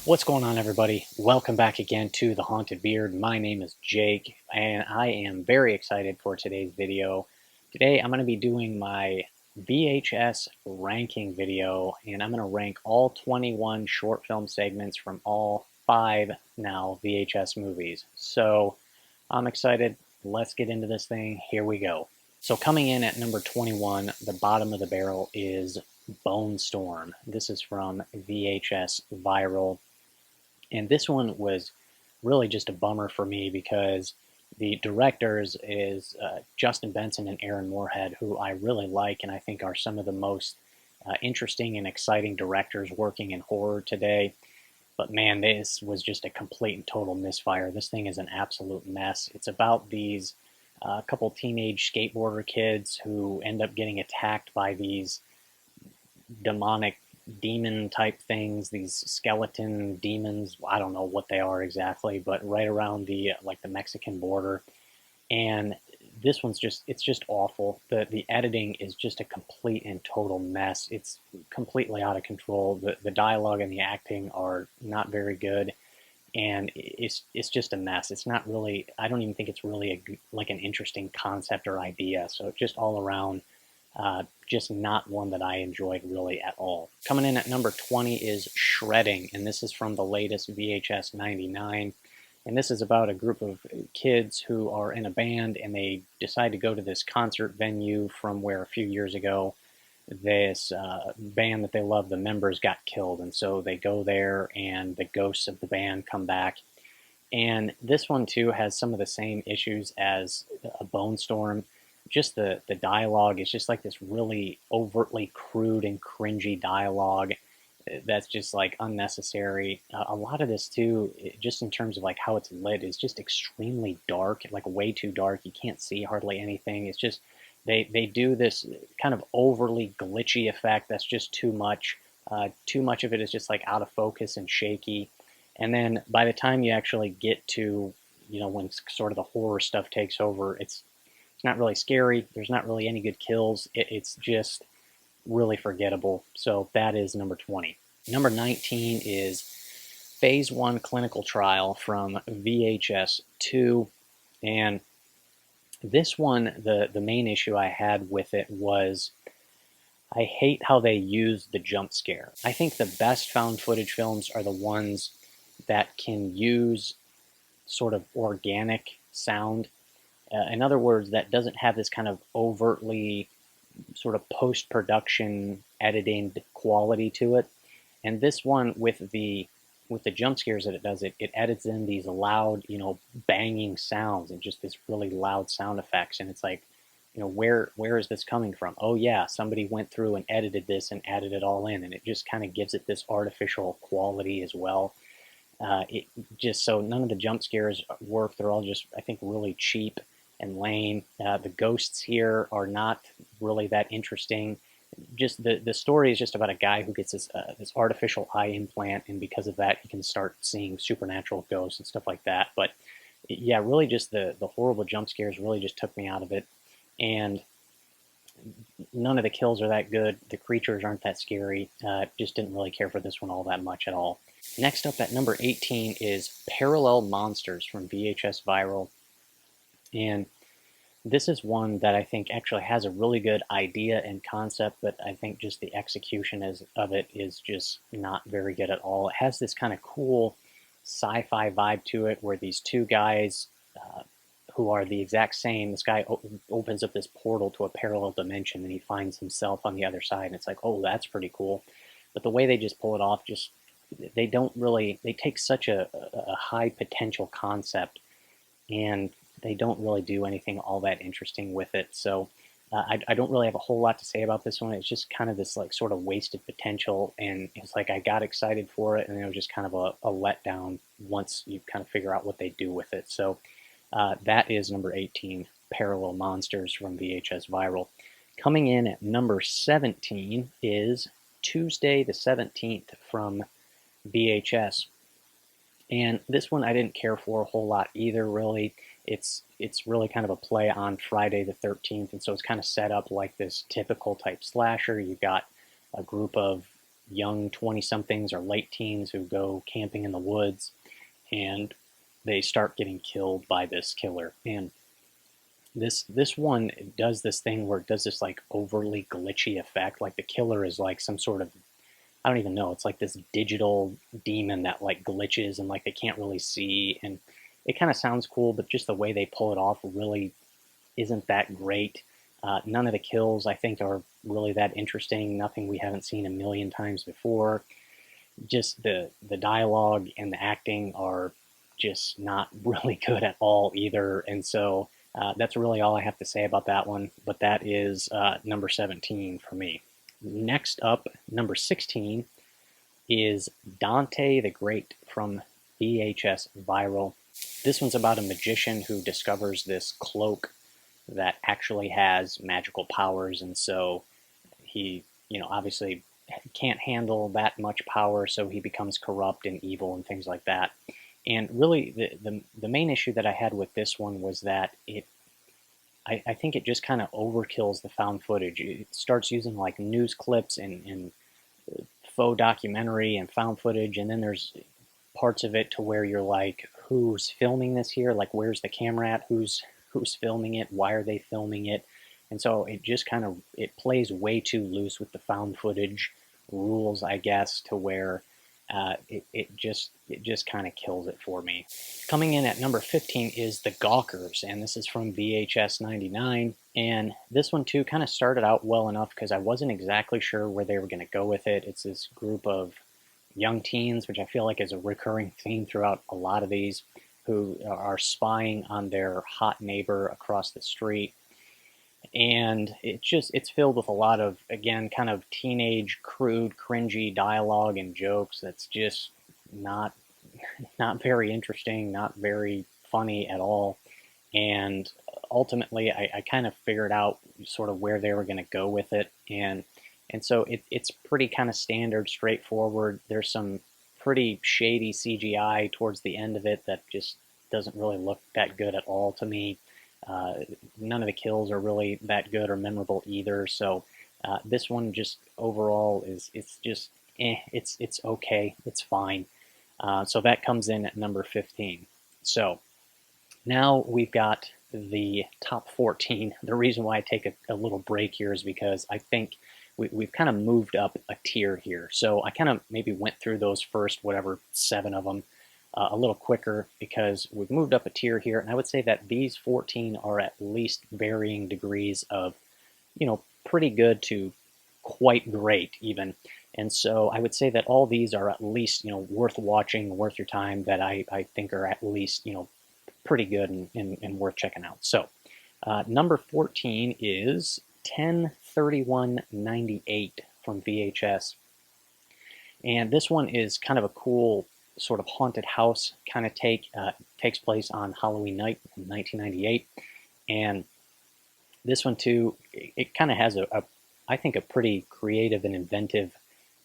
What's going on, everybody? Welcome back again to The Haunted Beard. My name is Jake, and I am very excited for today's video. Today, I'm going to be doing my VHS ranking video, and I'm going to rank all 21 short film segments from all 5 now VHS movies. So, I'm excited. Let's get into this thing. Here we go. So coming in at number 21, the bottom of the barrel is BONESTORM. This is from VHS Viral. And this one was really just a bummer for me because the directors is Justin Benson and Aaron Moorhead, who I really like and I think are some of the most interesting and exciting directors working in horror today. But man, this was just a complete and total misfire. This thing is an absolute mess. It's about these couple teenage skateboarder kids who end up getting attacked by these demonic demon type things, these skeleton demons. I don't know what they are exactly, but right around the like the Mexican border. And this one's it's just awful. The editing is just a complete and total mess. It's completely out of control. The dialogue and the acting are not very good, and it's just a mess. It's not really. I don't even think it's really like an interesting concept or idea. So just all around, just not one that I enjoyed really at all. Coming in at number 20 is Shredding, and this is from the latest VHS 99. And this is about a group of kids who are in a band and they decide to go to this concert venue from where a few years ago this band that they love, the members got killed. And so they go there and the ghosts of the band come back. And this one too has some of the same issues as a BONESTORM. Just the dialogue is just like this really overtly crude and cringy dialogue that's just like unnecessary. A lot of this too, just in terms of like how it's lit, is just extremely dark, like way too dark. You can't see hardly anything. It's just they do this kind of overly glitchy effect that's just too much. Too much of it is just like out of focus and shaky. And then by the time you actually get to, when sort of the horror stuff takes over, it's not really scary. There's not really any good kills. It's just really forgettable. So that is number 20. Number 19 is Phase 1 Clinical Trial from VHS 2. And this one, the main issue I had with it was I hate how they use the jump scare. I think the best found footage films are the ones that can use sort of organic sound. In other words, that doesn't have this kind of overtly sort of post-production editing quality to it. And this one with the jump scares that it does, it edits in these loud, banging sounds and just this really loud sound effects. And it's like, where is this coming from? Oh yeah, somebody went through and edited this and added it all in, and it just kind of gives it this artificial quality as well. It just so none of the jump scares work. They're all just, I think, really cheap and lame. The ghosts here are not really that interesting. Just the story is just about a guy who gets this artificial eye implant, and because of that, he can start seeing supernatural ghosts and stuff like that. But yeah, really, just the horrible jump scares really just took me out of it, and none of the kills are that good. The creatures aren't that scary. Just didn't really care for this one all that much at all. Next up at number 18 is Parallel Monsters from VHS Viral. And this is one that I think actually has a really good idea and concept, but I think just the execution of it is just not very good at all. It has this kind of cool sci-fi vibe to it where these two guys who are the exact same, this guy opens up this portal to a parallel dimension and he finds himself on the other side, and it's like, oh, that's pretty cool. But the way they just pull it off, they don't really, they take such a high potential concept and they don't really do anything all that interesting with it. So I don't really have a whole lot to say about this one. It's just kind of this like sort of wasted potential, and it's like I got excited for it, and it was just kind of a letdown once you kind of figure out what they do with it. So that is number 18, Parallel Monsters from VHS Viral. Coming in at number 17 is Tuesday the 17th from VHS. And this one I didn't care for a whole lot either, really. It's really kind of a play on Friday the 13th, and so it's kind of set up like this typical type slasher. You've got a group of young 20-somethings or late teens who go camping in the woods, and they start getting killed by this killer. And this one does this thing where it does this like overly glitchy effect. Like the killer is like some sort of, I don't even know, it's like this digital demon that like glitches and like they can't really see, and it kind of sounds cool, but just the way they pull it off really isn't that great. None of the kills I think are really that interesting. Nothing we haven't seen a million times before. Just the dialogue and the acting are just not really good at all either. And so that's really all I have to say about that one. But that is number 17 for me. Next up, number 16 is Dante the Great from VHS Viral. This one's about a magician who discovers this cloak that actually has magical powers, and so he, obviously can't handle that much power, so he becomes corrupt and evil and things like that. And really, the main issue that I had with this one was that I think it just kind of overkills the found footage. It starts using like news clips and faux documentary and found footage, and then there's parts of it to where you're like, who's filming this here? Like, where's the camera at? Who's filming it? Why are they filming it? And so it just kind of, it plays way too loose with the found footage rules, I guess, to where it just kind of kills it for me. Coming in at number 15 is the Gawkers, and this is from VHS 99. And this one too kind of started out well enough because I wasn't exactly sure where they were going to go with it. It's this group of young teens, which I feel like is a recurring theme throughout a lot of these, who are spying on their hot neighbor across the street. And it's filled with a lot of, again, kind of teenage, crude, cringy dialogue and jokes that's just not very interesting, not very funny at all. And ultimately, I kind of figured out sort of where they were going to go with it. And so it's pretty kind of standard, straightforward. There's some pretty shady CGI towards the end of it that just doesn't really look that good at all to me. None of the kills are really that good or memorable either. So this one just overall it's just it's okay, it's fine. So that comes in at number 15. So now we've got the top 14. The reason why I take a little break here is because I think we've kind of moved up a tier here. So I kind of maybe went through those first, whatever, 7 of them a little quicker because we've moved up a tier here. And I would say that these 14 are at least varying degrees of, pretty good to quite great even. And so I would say that all these are at least, worth watching, worth your time, that I think are at least, pretty good and worth checking out. So number 14 is 10/31/98 from VHS. And this one is kind of a cool sort of haunted house kind of take. Takes place on Halloween night in 1998. And this one too, it kind of has I think a pretty creative and inventive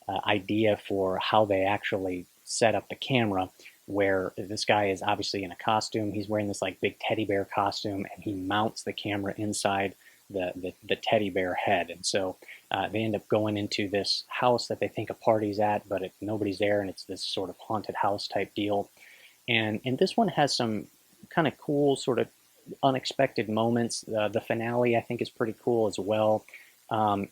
idea for how they actually set up the camera, where this guy is obviously in a costume. He's wearing this like big teddy bear costume, and he mounts the camera inside the teddy bear head. And so they end up going into this house that they think a party's at, but nobody's there, and it's this sort of haunted house type deal. And this one has some kind of cool sort of unexpected moments. The finale I think is pretty cool as well.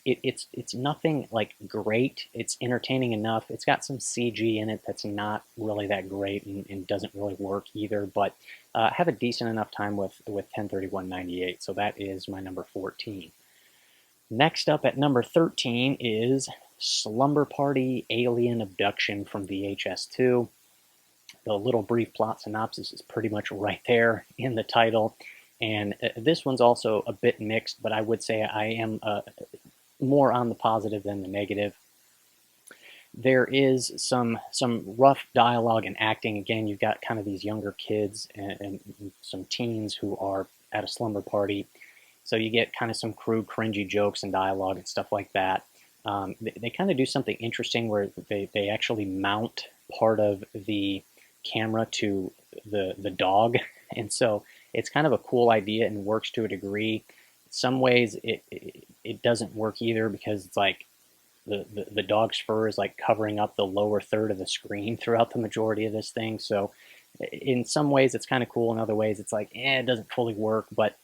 It's nothing like great. It's entertaining enough. It's got some CG in it that's not really that great and doesn't really work either, but have a decent enough time with 10/31/98. So that is my number 14. Next up at number 13 is Slumber Party Alien Abduction from VHS 2. The little brief plot synopsis is pretty much right there in the title. And this one's also a bit mixed, but I would say I am more on the positive than the negative. There is some rough dialogue and acting. Again, you've got kind of these younger kids and some teens who are at a slumber party. So you get kind of some crude, cringy jokes and dialogue and stuff like that. They kind of do something interesting where they actually mount part of the camera to the dog. And so it's kind of a cool idea and works to a degree. Some ways it doesn't work either, because it's like the dog's fur is like covering up the lower third of the screen throughout the majority of this thing. So in some ways it's kind of cool. In other ways it's like, it doesn't fully work. But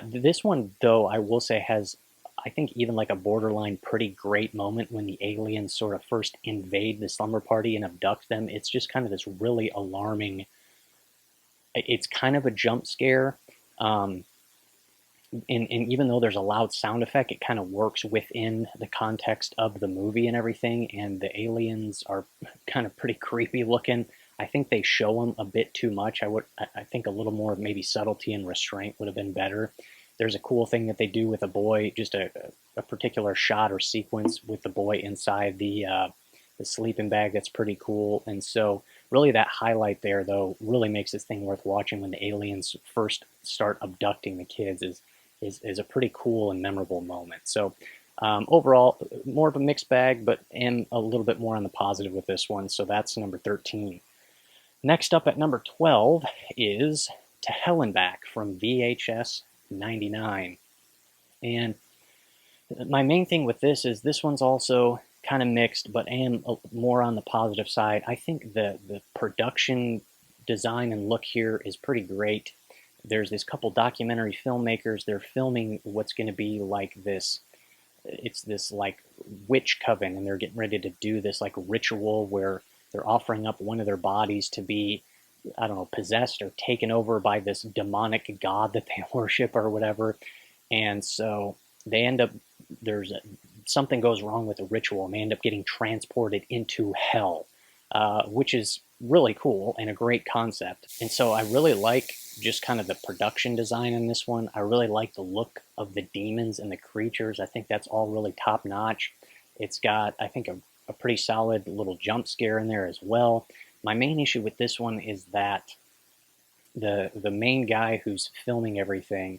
this one, though, I will say has, I think, even like a borderline pretty great moment when the aliens sort of first invade the slumber party and abduct them. It's just kind of this really alarming, it's kind of a jump scare. And even though there's a loud sound effect, it kind of works within the context of the movie and everything. And the aliens are kind of pretty creepy looking. I think they show them a bit too much. I think a little more maybe subtlety and restraint would have been better. There's a cool thing that they do with a boy, just a particular shot or sequence with the boy inside the sleeping bag. That's pretty cool. And so really that highlight there, though, really makes this thing worth watching when the aliens first start abducting the kids is a pretty cool and memorable moment. So overall, more of a mixed bag, but and a little bit more on the positive with this one. So that's number 13. Next up at number 12 is To Hell and Back from VHS 99. And my main thing with this is this one's also kind of mixed, but am more on the positive side. I think the production design and look here is pretty great. There's this couple documentary filmmakers. They're filming what's going to be like this. It's this like witch coven, and they're getting ready to do this like ritual where they're offering up one of their bodies to be, I don't know, possessed or taken over by this demonic god that they worship or whatever. And so they end up, something goes wrong with the ritual, and they end up getting transported into hell, which is really cool and a great concept. And so I really like just kind of the production design in this one. I really like the look of the demons and the creatures. I think that's all really top notch. It's got, I think, a pretty solid little jump scare in there as well. My main issue with this one is that the main guy who's filming everything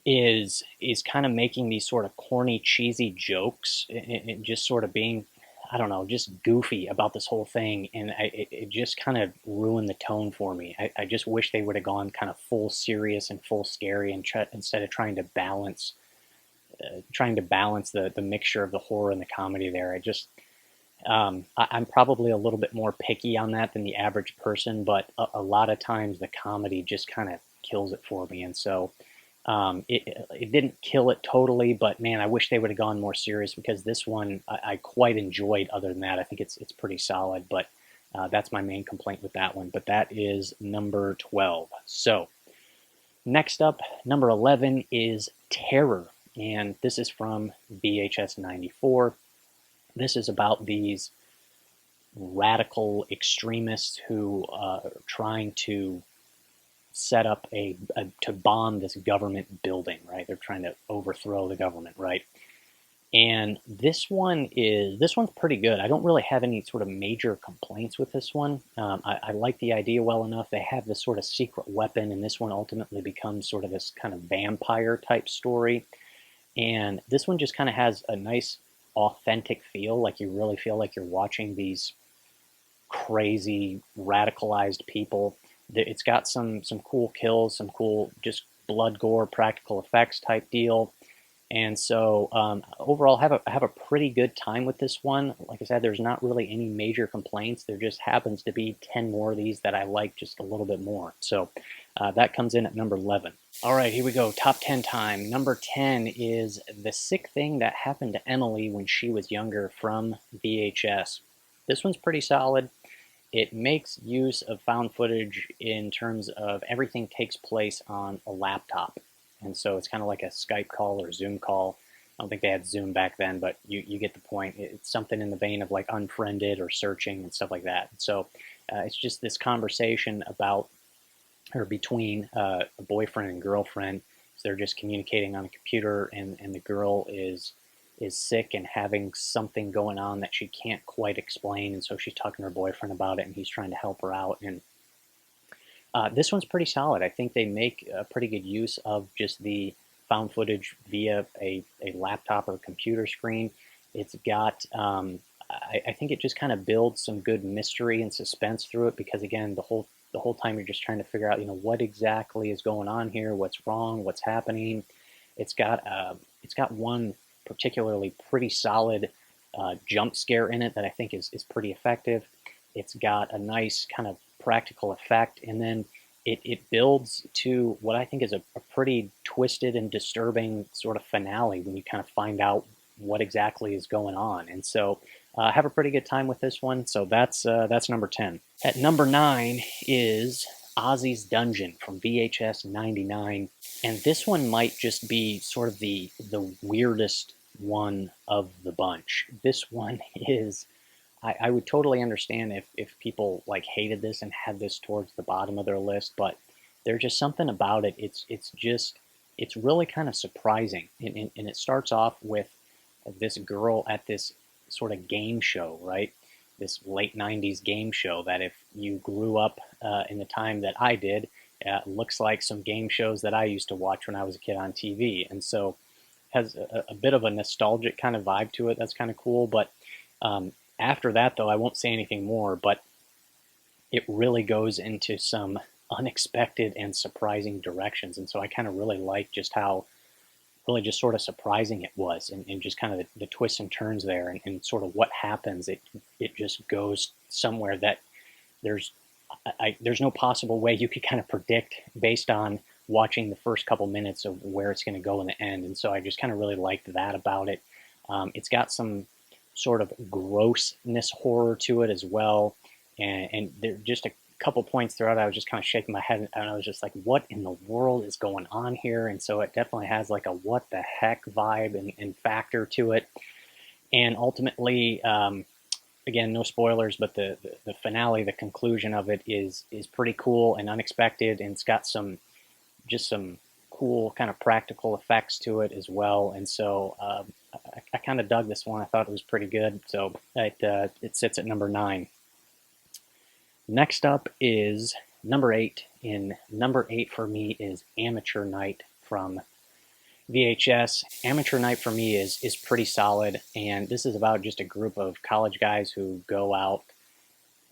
is kind of making these sort of corny, cheesy jokes and just sort of being, I don't know, just goofy about this whole thing. And it just kind of ruined the tone for me. I just wish they would have gone kind of full serious and full scary and instead of trying to balance the mixture of the horror and the comedy there. I'm probably a little bit more picky on that than the average person, but a lot of times the comedy just kind of kills it for me. And so it didn't kill it totally, but man, I wish they would have gone more serious, because this one I quite enjoyed. Other than that, I think it's pretty solid, but that's my main complaint with that one. But that is number 12. So next up, number 11 is Terror, and this is from VHS 94. This is about these radical extremists who are trying to set up to bomb this government building, right? They're trying to overthrow the government, right? And this one's pretty good. I don't really have any sort of major complaints with this one. I like the idea well enough. They have this sort of secret weapon, and this one ultimately becomes sort of this kind of vampire type story. And this one just kind of has a nice authentic feel, like you really feel like you're watching these crazy radicalized people. It's got some cool kills, some cool just blood, gore, practical effects type deal. And so overall, I have a pretty good time with this one. Like I said, there's not really any major complaints. There just happens to be 10 more of these that I like just a little bit more. So that comes in at number 11. All right, here we go. Top 10 time. Number 10 is The Sick Thing That Happened to Emily When She Was Younger from VHS. This one's pretty solid. It makes use of found footage in terms of everything takes place on a laptop. And so it's kind of like a Skype call or Zoom call. I don't think they had Zoom back then, but you get the point. It's something in the vein of like Unfriended or Searching and stuff like that. So it's just this conversation about, or between a boyfriend and girlfriend. So they're just communicating on a computer, and the girl is sick and having something going on that she can't quite explain. And so she's talking to her boyfriend about it, and he's trying to help her out. And this one's pretty solid. I think they make a pretty good use of just the found footage via a laptop or computer screen. It's got, I think it just kind of builds some good mystery and suspense through it, because again, the whole time you're just trying to figure out, what exactly is going on here, what's wrong, what's happening. It's got one particularly pretty solid jump scare in it that I think is pretty effective. It's got a nice kind of practical effect, and then it builds to what I think is a pretty twisted and disturbing sort of finale when you kind of find out what exactly is going on. And so I have a pretty good time with this one. So that's number 10. At number 9 is OZZY'S Dungeon from VHS 99. And this one might just be sort of the weirdest one of the bunch. This one is, I would totally understand if people like hated this and had this towards the bottom of their list, but there's just something about it. It's really kind of surprising. And it starts off with this girl at this sort of game show, right? This late 90s game show that if you grew up in the time that I did, looks like some game shows that I used to watch when I was a kid on TV. And so has a bit of a nostalgic kind of vibe to it. That's kind of cool. But after that, though, I won't say anything more, but it really goes into some unexpected and surprising directions. And so I kind of really like just how really just sort of surprising it was, and just kind of the twists and turns there, and sort of what happens. It just goes somewhere that there's no possible way you could kind of predict based on watching the first couple minutes of where it's going to go in the end. And so I just kind of really liked that about it. It's got some sort of grossness horror to it as well, and there just a couple points throughout I was just kind of shaking my head, and I was just like, what in the world is going on here? And so it definitely has like a what the heck vibe and factor to it. And ultimately, again, no spoilers, but the finale, the conclusion of it is pretty cool and unexpected, and it's got some cool kind of practical effects to it as well. And so I kind of dug this one. I thought it was pretty good. So it sits at number 9. Next up is number 8. And number 8 for me is Amateur Night from VHS. Amateur Night for me is pretty solid, and this is about just a group of college guys who go out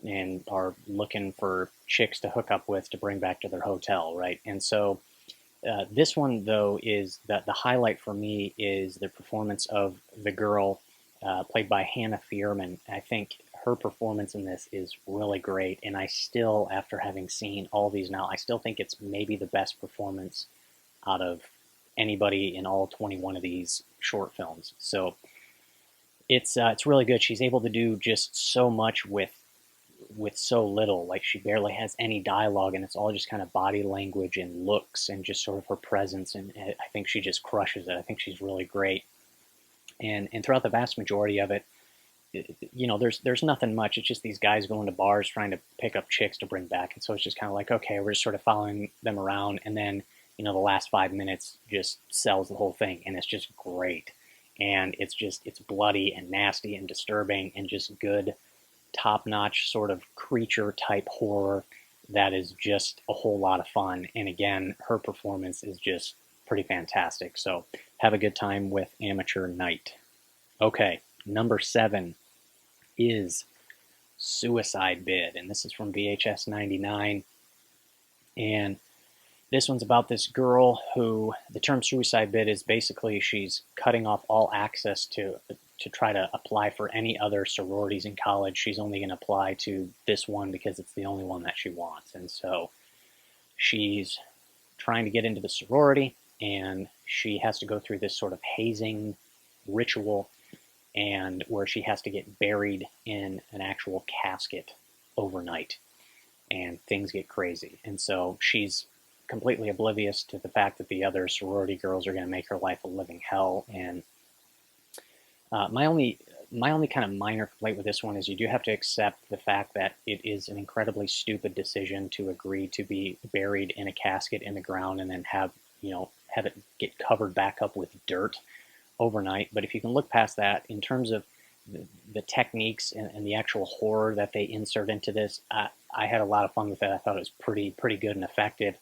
and are looking for chicks to hook up with to bring back to their hotel, right? And so this one, though, is that the highlight for me is the performance of the girl played by Hannah Fierman. I think her performance in this is really great, and I still, after having seen all these now, I still think it's maybe the best performance out of anybody in all 21 of these short films. So it's really good. She's able to do just so much with so little. Like, she barely has any dialogue, and it's all just kind of body language and looks and just sort of her presence, and I think she just crushes it. I think she's really great. And throughout the vast majority of it, you know, there's nothing much. It's just these guys going to bars trying to pick up chicks to bring back. And so it's just kind of like, okay, we're just sort of following them around, and then, you know, the last 5 minutes just sells the whole thing, and it's just great. And it's bloody and nasty and disturbing and just good, top-notch sort of creature-type horror that is just a whole lot of fun. And again, her performance is just pretty fantastic. So have a good time with Amateur Night. Okay, number 7 is Suicide Bid, and this is from VHS 99. And this one's about this girl who, the term suicide bid is basically she's cutting off all access to try to apply for any other sororities in college. She's only going to apply to this one because it's the only one that she wants. And so she's trying to get into the sorority, and she has to go through this sort of hazing ritual, and where she has to get buried in an actual casket overnight, and things get crazy. And so she's completely oblivious to the fact that the other sorority girls are going to make her life a living hell. And my only kind of minor complaint with this one is you do have to accept the fact that it is an incredibly stupid decision to agree to be buried in a casket in the ground and then have it get covered back up with dirt overnight. But if you can look past that, in terms of the techniques and the actual horror that they insert into this, I had a lot of fun with it. I thought it was pretty good and effective.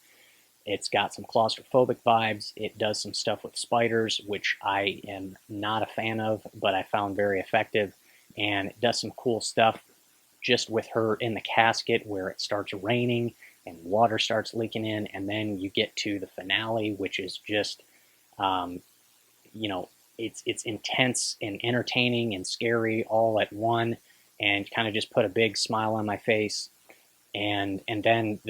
It's got some claustrophobic vibes. It does some stuff with spiders, which I am not a fan of, but I found very effective. And it does some cool stuff just with her in the casket, where it starts raining and water starts leaking in, and then you get to the finale, which is just, it's intense and entertaining and scary all at one, and kind of just put a big smile on my face. And then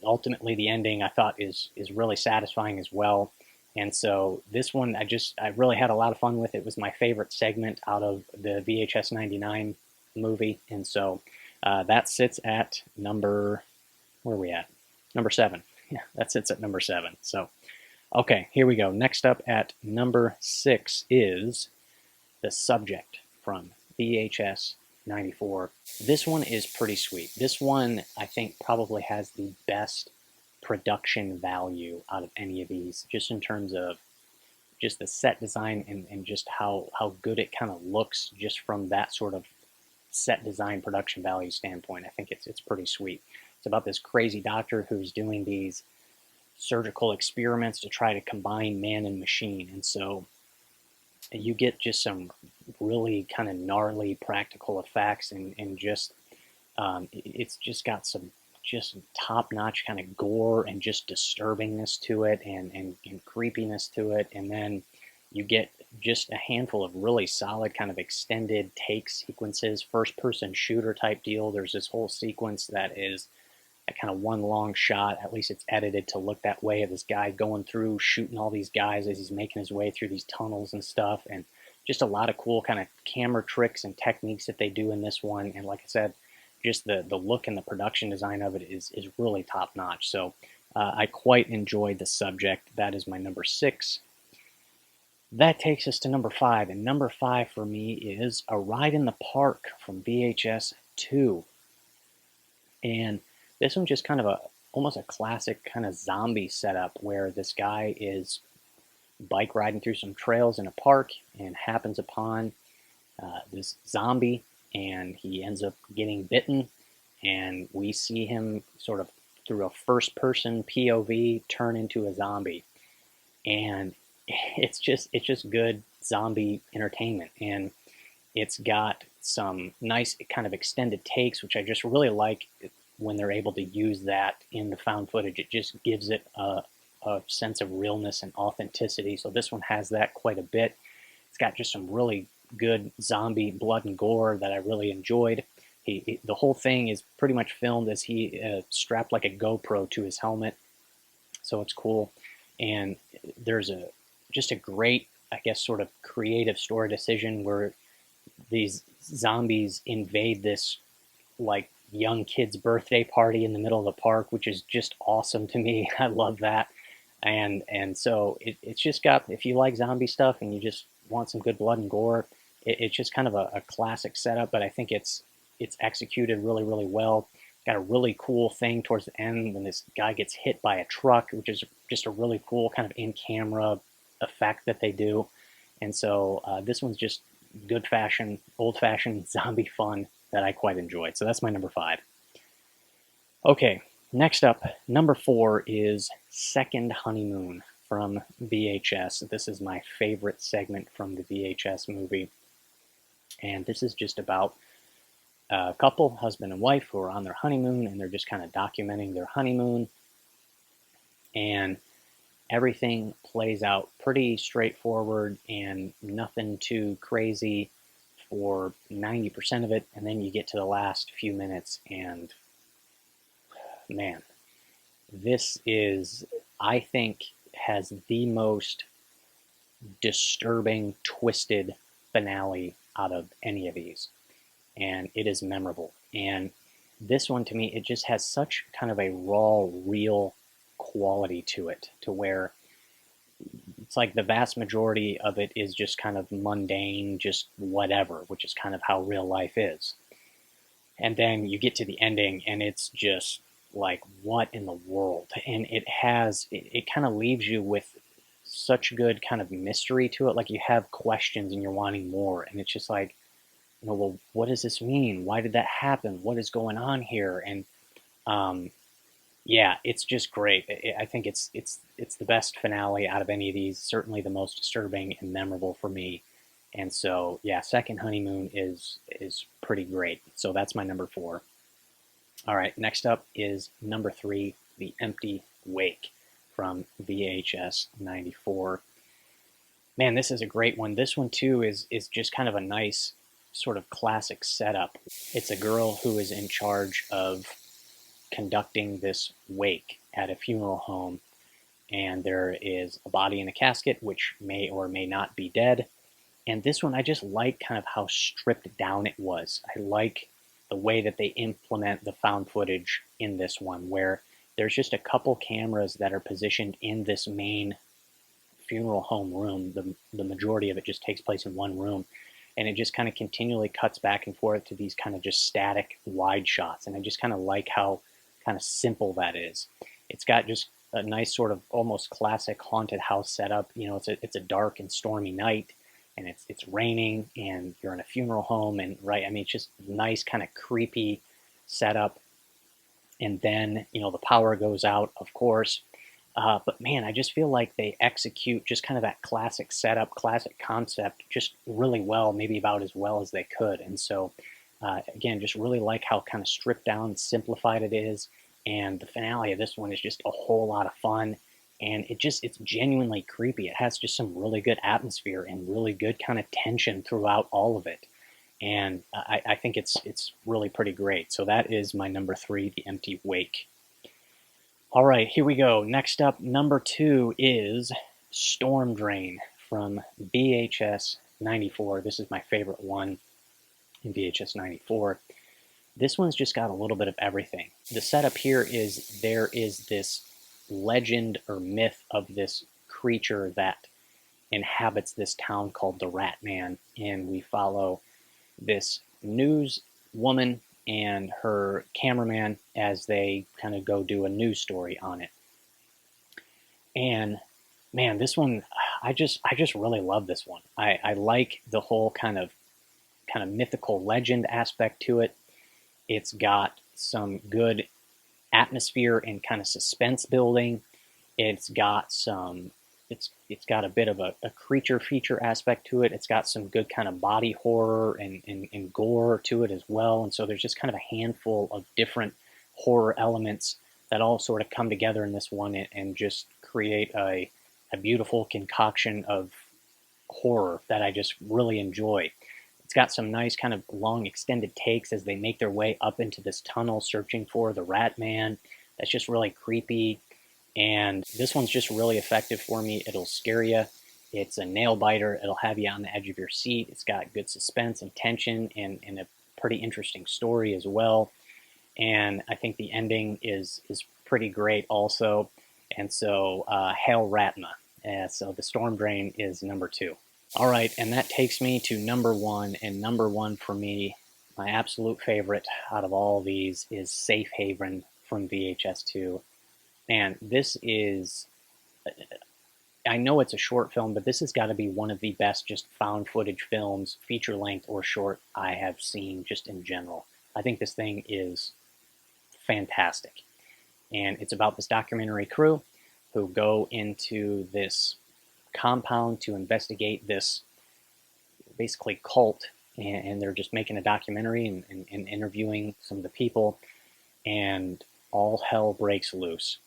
ultimately the ending I thought is really satisfying as well. And so this one I really had a lot of fun with. It was my favorite segment out of the VHS 99 movie, and so that sits at number, where are we at? Number 7. Yeah, that sits at number 7. So okay, here we go. Next up at number 6 is The Subject from VHS 94. This one is pretty sweet. This one, I think, probably has the best production value out of any of these, just in terms of just the set design and just how good it kind of looks just from that sort of set design production value standpoint. I think it's pretty sweet. It's about this crazy doctor who's doing these surgical experiments to try to combine man and machine. And so you get just some really kind of gnarly practical effects, and just it's just got some just top-notch kind of gore and just disturbingness to it, and creepiness to it. And then you get just a handful of really solid kind of extended take sequences, first-person shooter type deal. There's this whole sequence that is a kind of one long shot, at least it's edited to look that way, of this guy going through shooting all these guys as he's making his way through these tunnels and stuff. And just a lot of cool kind of camera tricks and techniques that they do in this one. And like I said, just the look and the production design of it is really top notch. So I quite enjoyed The Subject. That is my number 6. That takes us to number 5, and number 5 for me is A Ride in the Park from VHS 2. And this one's just kind of almost a classic kind of zombie setup, where this guy is bike riding through some trails in a park and happens upon this zombie, and he ends up getting bitten, and we see him sort of through a first-person POV turn into a zombie. And it's just good zombie entertainment, and it's got some nice kind of extended takes, which I just really like when they're able to use that in the found footage. It just gives it a sense of realness and authenticity. So this one has that quite a bit. It's got just some really good zombie blood and gore that I really enjoyed. The whole thing is pretty much filmed as he strapped like a GoPro to his helmet, so it's cool. And there's just a great, I guess, sort of creative story decision where these zombies invade this like young kid's birthday party in the middle of the park, which is just awesome to me. I love that. And so it's just got, if you like zombie stuff and you just want some good blood and gore, it's just kind of a classic setup, but I think it's executed really, really well. Got a really cool thing towards the end when this guy gets hit by a truck, which is just a really cool kind of in-camera effect that they do. And so this one's just good fashion, old-fashioned zombie fun that I quite enjoyed. So that's my number 5. Okay, next up, number 4 is Second Honeymoon from VHS. This is my favorite segment from the VHS movie. And this is just about a couple, husband and wife, who are on their honeymoon, and they're just kind of documenting their honeymoon. And everything plays out pretty straightforward and nothing too crazy for 90% of it. And then you get to the last few minutes, and man, this is, I think, has the most disturbing, twisted finale out of any of these. And it is memorable. And this one, to me, it just has such kind of a raw, real quality to it, to where it's like the vast majority of it is just kind of mundane, just whatever, which is kind of how real life is. And then you get to the ending, and it's just like, what in the world? And it kind of leaves you with such good kind of mystery to it. Like, you have questions and you're wanting more. And it's just like, well, what does this mean? Why did that happen? What is going on here? And yeah, it's just great. I think it's the best finale out of any of these. Certainly the most disturbing and memorable for me. And so, yeah, Second Honeymoon is pretty great. So that's my number 4. All right, next up is number 3, The Empty Wake from VHS 94. Man, this is a great one. This one too is just kind of a nice sort of classic setup. It's a girl who is in charge of conducting this wake at a funeral home, and there is a body in a casket which may or may not be dead. And this one, I just like kind of how stripped down it was. I like the way that they implement the found footage in this one, where there's just a couple cameras that are positioned in this main funeral home room. The majority of it just takes place in one room, and it just kind of continually cuts back and forth to these kind of just static wide shots. And I just kind of like how kind of simple that is. It's got just a nice sort of almost classic haunted house setup. You know, it's a dark and stormy night, and it's raining, and you're in a funeral home, and right, I mean, it's just nice kind of creepy setup. And then, you know, the power goes out, of course. But man, I just feel like they execute just kind of that classic setup, classic concept just really well, maybe about as well as they could. And so, again, just really like how kind of stripped down and simplified it is. And the finale of this one is just a whole lot of fun. And it's genuinely creepy. It has just some really good atmosphere and really good kind of tension throughout all of it. And I think it's really pretty great. So that is my number 3, The Empty Wake. All right, here we go. Next up, number 2 is Storm Drain from VHS 94. This is my favorite one in VHS 94. This one's just got a little bit of everything. The setup here is there is this legend or myth of this creature that inhabits this town called the Rat Man, and we follow this news woman and her cameraman as they kind of go do a news story on it. And man, this one, I just really love this one. I like the whole kind of mythical legend aspect to it. It's got some good atmosphere and kind of suspense building. It's got some it's got a bit of a creature feature aspect to it. It's got some good kind of body horror and gore to it as well. And so there's just kind of a handful of different horror elements that all sort of come together in this one and just create a beautiful concoction of horror that I just really enjoy. It's got some nice kind of long extended takes as they make their way up into this tunnel searching for the Rat Man. That's just really creepy. And this one's just really effective for me. It'll scare you. It's a nail biter. It'll have you on the edge of your seat. It's got good suspense and tension and a pretty interesting story as well. And I think the ending is pretty great also. And so Hail Ratma. So the Storm Drain is number 2. All right, and that takes me to number 1. And number 1 for me, my absolute favorite out of all of these, is Safe Haven from VHS 2. Man, this is, I know it's a short film, but this has got to be one of the best just found footage films, feature length or short, I have seen just in general. I think this thing is fantastic. And it's about this documentary crew who go into this compound to investigate this basically cult, and they're just making a documentary and interviewing some of the people, and all hell breaks loose.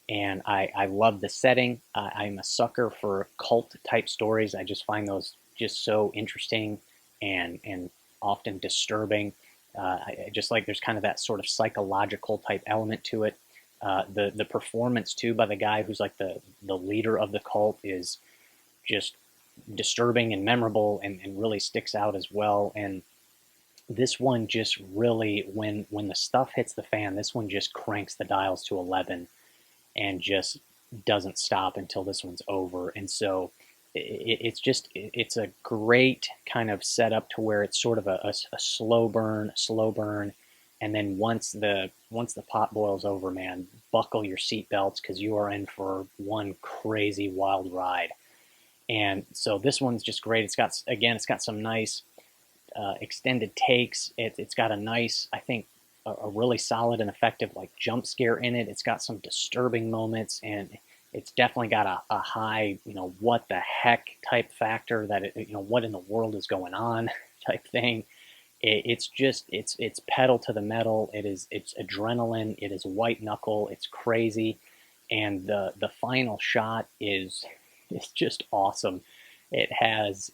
And I love the setting. I'm a sucker for cult type stories. I just find those just so interesting and often disturbing. I just like there's kind of that sort of psychological type element to it. The performance too by the guy who's like the leader of the cult is just disturbing and memorable and really sticks out as well. And this one just really, when the stuff hits the fan, this one just cranks the dials to 11 and just doesn't stop until this one's over. And so it's a great kind of setup to where it's sort of a slow burn, and then once the pot boils over, man, buckle your seatbelts because you are in for one crazy wild ride. And so this one's just great. It's got some nice extended takes. It's got a nice, I think, a really solid and effective like jump scare in it. It's got some disturbing moments, and it's definitely got a high, what the heck type factor that what in the world is going on type thing. It's pedal to the metal. It's adrenaline. It is white knuckle. It's crazy, and the final shot is just awesome. it has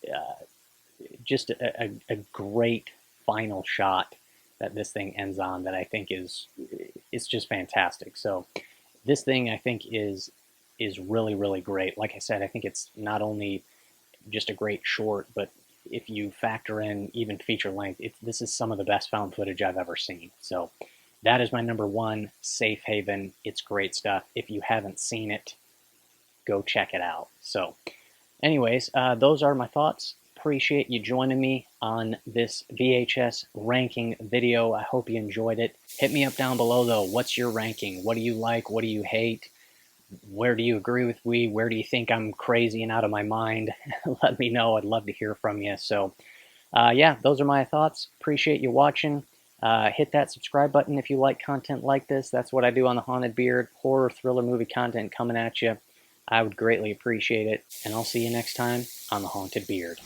just a great final shot that this thing ends on that I think is it's just fantastic. So this thing I think is really, really great. Like I said, I think it's not only just a great short, but if you factor in even feature length, this is some of the best found footage I've ever seen. So that is my number one, Safe Haven. It's great stuff. If you haven't seen it, go check it out. So anyways, those are my thoughts. Appreciate you joining me on this VHS ranking video. I hope you enjoyed it. Hit me up down below though. What's your ranking? What do you like? What do you hate? Where do you agree with me? Where do you think I'm crazy and out of my mind? Let me know. I'd love to hear from you. So yeah, those are my thoughts. Appreciate you watching. Hit that subscribe button if you like content like this. That's what I do on the Haunted Beard. Horror, thriller, movie content coming at you. I would greatly appreciate it. And I'll see you next time on the Haunted Beard.